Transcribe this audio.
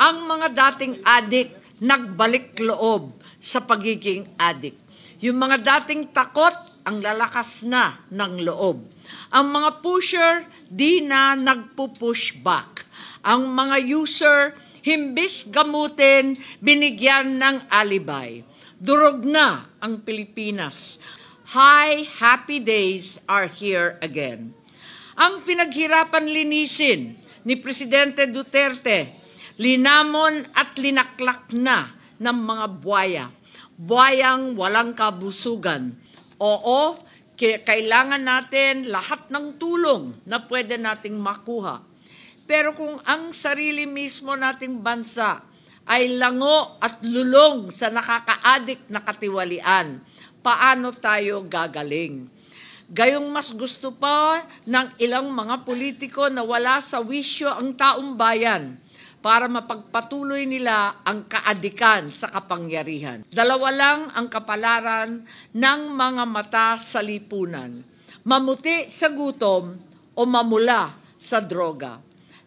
Ang mga dating adik nagbalik loob sa pagiging adik. Yung mga dating takot, ang lalakas na ng loob. Ang mga pusher, di na nagpo-push back. Ang mga user, himbis gamutin, binigyan ng alibay. Durog na ang Pilipinas. Happy days are here again. Ang pinaghirapan linisin ni Presidente Duterte, linamon at linaklak na ng mga buwaya. Buwayang walang kabusugan. Oo, kailangan natin lahat ng tulong na pwede nating makuha. Pero kung ang sarili mismo nating bansa ay lango at lulong sa nakakaadik na katiwalian, paano tayo gagaling? Gayong mas gusto pa ng ilang mga politiko na wala sa wisyo ang taong bayan para mapagpatuloy nila ang kaadikan sa kapangyarihan. Dalawa lang ang kapalaran ng mga mata sa lipunan: mamuti sa gutom o mamula sa droga.